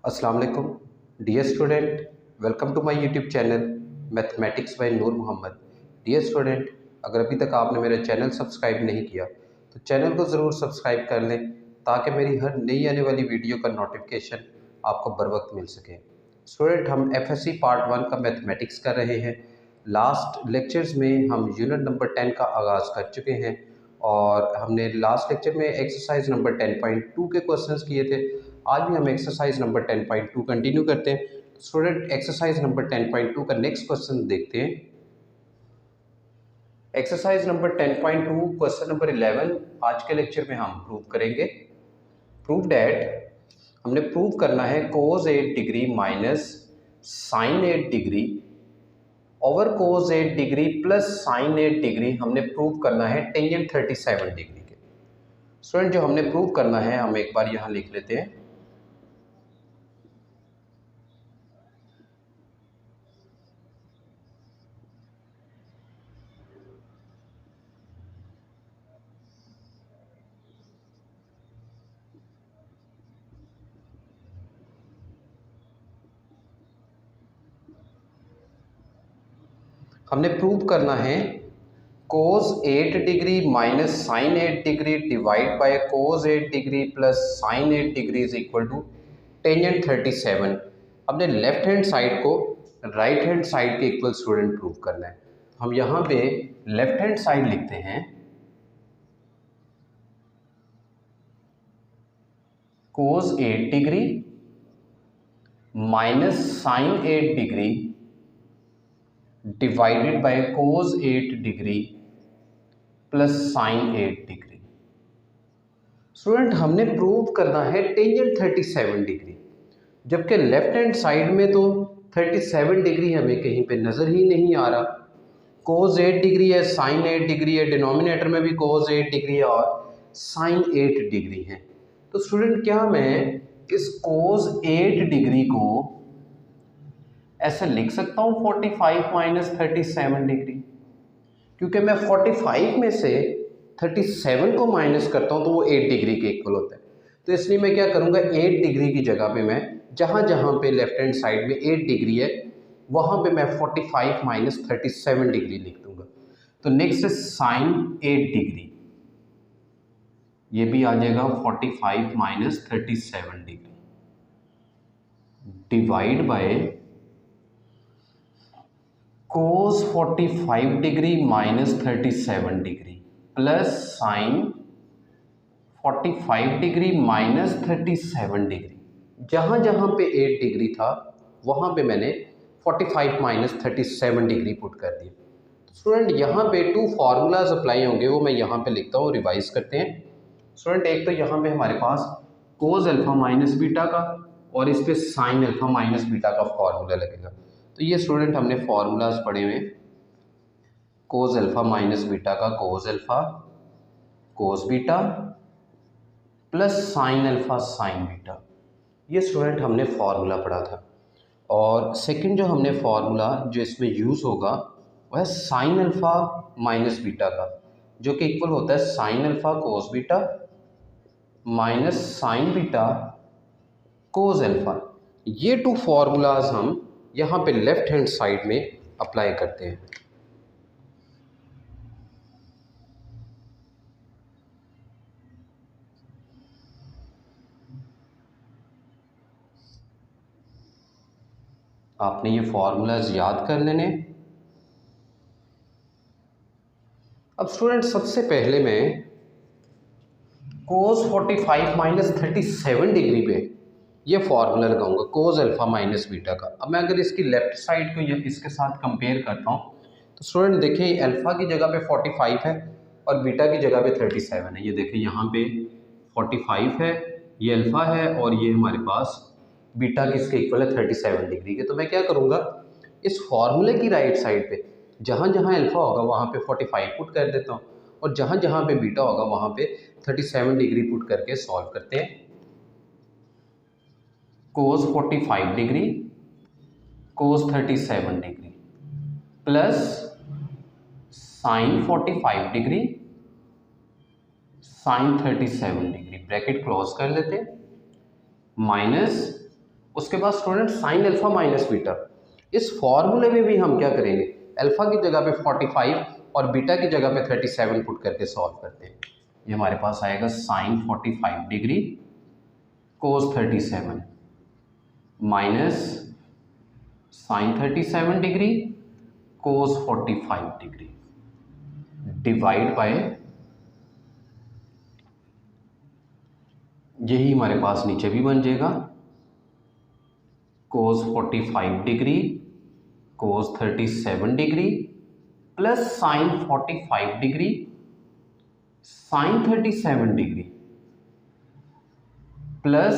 अस्सलाम वालेकुम dear student, welcome to my YouTube channel mathematics by Noor Mohammad. Dear student, अगर अभी तक आपने मेरा चैनल सब्सक्राइब नहीं किया तो चैनल को ज़रूर सब्सक्राइब कर लें ताकि मेरी हर नई आने वाली वीडियो का नोटिफिकेशन आपको बर वक्त मिल सके। स्टूडेंट, हम एफएससी पार्ट 1 का मैथमेटिक्स कर रहे हैं। लास्ट लेक्चर्स में हम यूनिट नंबर 10 का आगाज़ कर चुके हैं और हमने लास्ट लेक्चर में एक्सरसाइज नंबर 10.2 के क्वेश्चंस किए थे। आज भी हम एक्सरसाइज नंबर 10.2 कंटिन्यू करते हैं। स्टूडेंट, एक्सरसाइज नंबर 10.2 का नेक्स्ट क्वेश्चन देखते हैं। एक्सरसाइज नंबर 10.2 क्वेश्चन नंबर 11 आज के लेक्चर में हम प्रूव करेंगे। प्रूव डैट हमने प्रूव करना है cos 8 degree minus sine 8 degree over cos 8 degree plus sine 8 degree हमने प्रूव करना है टेंजेंट 37 डिग्री के। स्टूडेंट, जो हमने प्रूव करना है हम एक बार यहाँ लिख लेते हैं। हमने प्रूव करना है cos 8 degree minus sine 8 degree divide by cos 8 degree plus sine 8 degree is equal to tangent 37। हमने लेफ्ट हैंड साइड को राइट हैंड साइड के इक्वल स्टूडेंट प्रूव करना है। हम यहाँ पे लेफ्ट हैंड साइड लिखते हैं cos 8 degree minus sine 8 degree divided by cos 8 degree plus sine 8 degree. Student, हमने प्रूव करना है टेंजेंट 37 डिग्री, जबकि लेफ्ट हैंड साइड में तो 37 डिग्री हमें कहीं पे नज़र ही नहीं आ रहा। cos 8 डिग्री है, साइन 8 डिग्री है, डिनोमिनेटर में भी cos 8 डिग्री है और साइन 8 डिग्री है। तो स्टूडेंट, क्या मैं इस cos 8 डिग्री को ऐसे लिख सकता हूँ 45 माइनस 37 डिग्री? क्योंकि मैं 45 में से 37 को माइनस करता हूँ तो वो 8 डिग्री के इक्वल होता है। तो इसलिए मैं क्या करूँगा, 8 डिग्री की जगह पे मैं जहाँ जहाँ पे लेफ्ट हैंड साइड में 8 डिग्री है वहाँ पे मैं 45 माइनस 37 डिग्री लिख दूँगा। तो नेक्स्ट साइन 8 डिग्री, ये भी आ जाएगा 45 minus 37 degree divide by cos 45 degree minus 37 degree plus sine 45 degree minus 37 degree. जहाँ जहाँ पे 8 डिग्री था वहाँ पे मैंने 45 माइनस 37 डिग्री पुट कर दिया। स्टूडेंट, यहाँ पे 2 फार्मूलाज अप्लाई होंगे, वो मैं यहाँ पे लिखता हूँ, रिवाइज करते हैं। स्टूडेंट, एक तो यहाँ पे हमारे पास cos अल्फा माइनस बीटा का और इस पे साइन अल्फा माइनस बीटा का फार्मूला लगेगा। तो ये स्टूडेंट हमने फार्मूलाज पढ़े हुए, cos अल्फा माइनस बीटा का cos alpha cos beta plus sine alpha sign beta, ये स्टूडेंट हमने फार्मूला पढ़ा था। और सेकंड जो हमने फार्मूला जो इसमें यूज़ होगा वह है साइन अल्फा माइनस बीटा का, जो कि इक्वल होता है sine alpha cos beta minus sign beta cos alpha. ये 2 फार्मूलाज हम यहाँ पे लेफ्ट हैंड साइड में अप्लाई करते हैं। आपने ये फार्मूलाज याद कर लेने। अब स्टूडेंट, सबसे पहले मैं cos 45 माइनस 37 डिग्री पे ये फार्मूला लगाऊंगा cos अल्फा माइनस बीटा का। अब मैं अगर इसकी लेफ्ट साइड को ये इसके साथ कंपेयर करता हूँ तो स्टूडेंट देखिए, अल्फा की जगह पे 45 है और बीटा की जगह पे 37 है। ये देखिए यहाँ पे 45 है, ये अल्फा है और ये हमारे पास बीटा किसके इक्वल है, 37 डिग्री के। तो मैं क्या करूँगा, इस फार्मूले की राइट साइड पे जहाँ जहाँ अल्फा होगा वहाँ पे 45 पुट कर देता हूँ और जहाँ जहाँ पे बीटा होगा वहाँ पे 37 डिग्री पुट करके सॉल्व करते हैं। cos 45 degree cos 37 degree plus sine 45 degree sine 37 degree, bracket close कर लेते हैं, माइनस उसके बाद student sine alpha minus beta, इस फॉर्मूले में भी हम क्या करेंगे, अल्फा की जगह पे 45 और बीटा की जगह पे 37 पुट करके सॉल्व करते हैं। ये हमारे पास आएगा sine 45 degree cos 37 minus sine 37 degree cos 45 degree divide by, यही हमारे पास नीचे भी बन जाएगा cos 45 degree cos 37 degree plus sine 45 degree sine 37 degree plus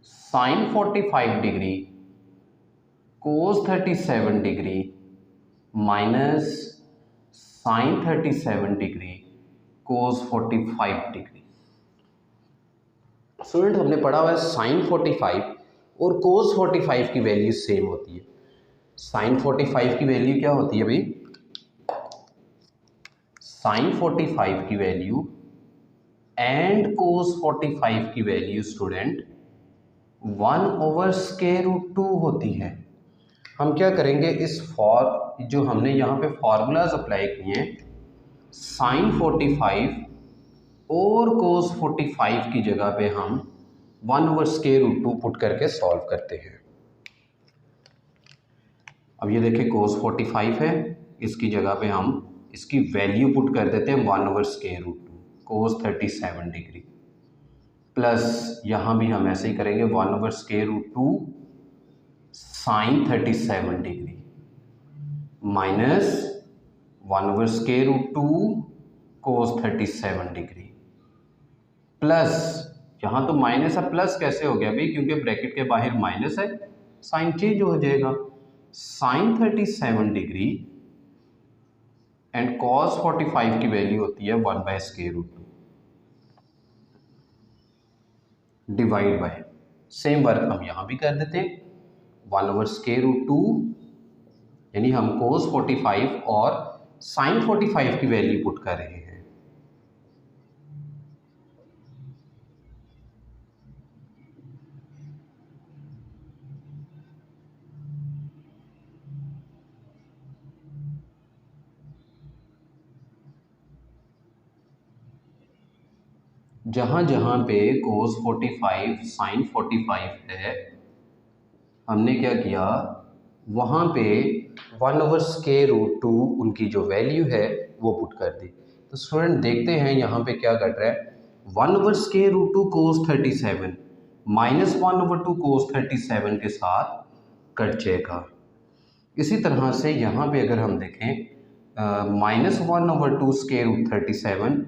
sine 45 degree cos 37 degree minus sine 37 degree cos 45 degree. Student हमने पढ़ा हुआ है साइन 45 और कोस 45 की वैल्यू सेम होती है। साइन 45 की वैल्यू क्या होती है भाई, साइन 45 की वैल्यू एंड कोस 45 की वैल्यू स्टूडेंट 1/√2 होती है। हम क्या करेंगे, इस जो हमने यहाँ पे फॉर्मूलाज अप्लाई किए हैं, साइन 45 और कोस 45 की जगह पे हम 1/√2 पुट करके सॉल्व करते हैं। अब ये देखिए कोस 45 है, इसकी जगह पे हम इसकी वैल्यू पुट कर देते हैं 1/√2 कोस 37 डिग्री प्लस यहाँ भी हम ऐसे ही करेंगे 1/√2 sine 37 degree minus 1/√2 cos 37 degree plus, यहाँ तो माइनस है प्लस कैसे हो गया भाई, क्योंकि ब्रैकेट के बाहर माइनस है, साइन चेंज हो जाएगा, साइन 37 डिग्री एंड कॉस 45 की वैल्यू होती है 1/√2 डिवाइड बाय, सेम वर्क हम यहाँ भी कर देते हैं 1/√2, यानी हम कोस 45 और साइन 45 की वैल्यू पुट कर रहे हैं। जहाँ जहाँ पे कोस 45 साइन 45 है, हमने क्या किया, वहाँ पे 1/√2 उनकी जो वैल्यू है वो पुट कर दी। तो स्टूडेंट देखते हैं यहाँ पे क्या घट रहा है, 1/√2 कोस 37 माइनस 1/2 कोस 37 के साथ कट जाएगा। इसी तरह से यहाँ पे अगर हम देखें माइनस 1/2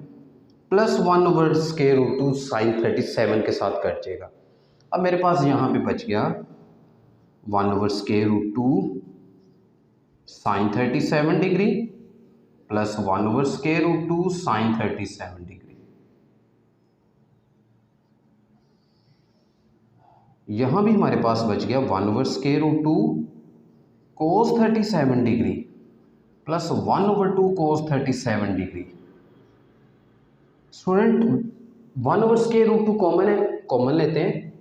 प्लस 1/√2 साइन 37 के साथ कट जाएगा। अब मेरे पास यहाँ पे बच गया 1/√2 sine 37 degree plus 1/√2 sine 37 degree. यहाँ भी हमारे पास बच गया 1/√2 cos 37 degree plus 1/2 cos 37 degree. Student 1/√2 common है, कॉमन लेते हैं,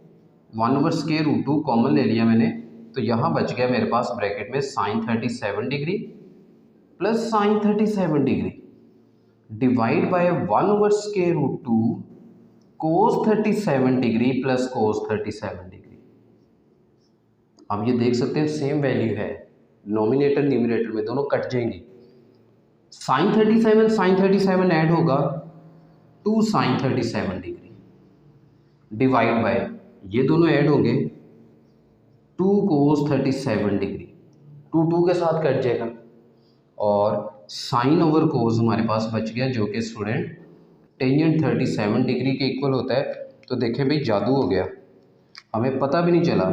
1/√2 कॉमन ले लिया मैंने, तो यहाँ बच गया मेरे पास ब्रैकेट में sine 37 degree plus sine 37 degree divide by 1/√2 cos 37 degree plus cos 37 degree. अब ये देख सकते हैं सेम वैल्यू है, नॉमिनेटर न्यूमरेटर में दोनों कट जाएंगी, साइन 37 ऐड होगा 2 साइन 37 डिग्री डिवाइड बाय, ये दोनों ऐड होंगे 2 कोस 37 डिग्री, 2 के साथ कट जाएगा और साइन ओवर कोस हमारे पास बच गया, जो कि स्टूडेंट टेंजेंट 37 डिग्री के इक्वल होता है। तो देखें भाई जादू हो गया, हमें पता भी नहीं चला,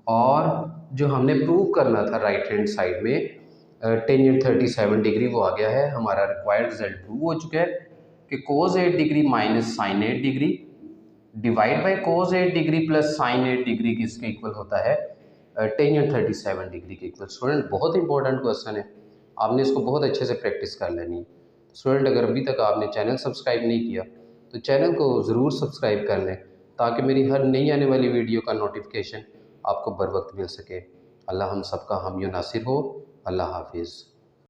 और जो हमने प्रूव करना था राइट हैंड साइड में टेंजेंट 37 डिग्री वो आ गया है, हमारा रिक्वायर्ड रिजल्ट प्रूव हो चुका है कि cos 8 degree minus sine 8 degree divide by cos 8 degree plus sine 8 degree किसके इक्वल होता है, टेंजेंट 37 डिग्री के इक्वल। स्टूडेंट बहुत इंपॉर्टेंट क्वेश्चन है, आपने इसको बहुत अच्छे से प्रैक्टिस कर लेनी है। स्टूडेंट अगर अभी तक आपने चैनल सब्सक्राइब नहीं किया तो चैनल को ज़रूर सब्सक्राइब कर लें ताकि मेरी हर नई आने वाली वीडियो का नोटिफिकेशन आपको बर वक्त मिल सके। अल्लाह हम सबका हामी नासिर हो। अल्लाह हाफिज़।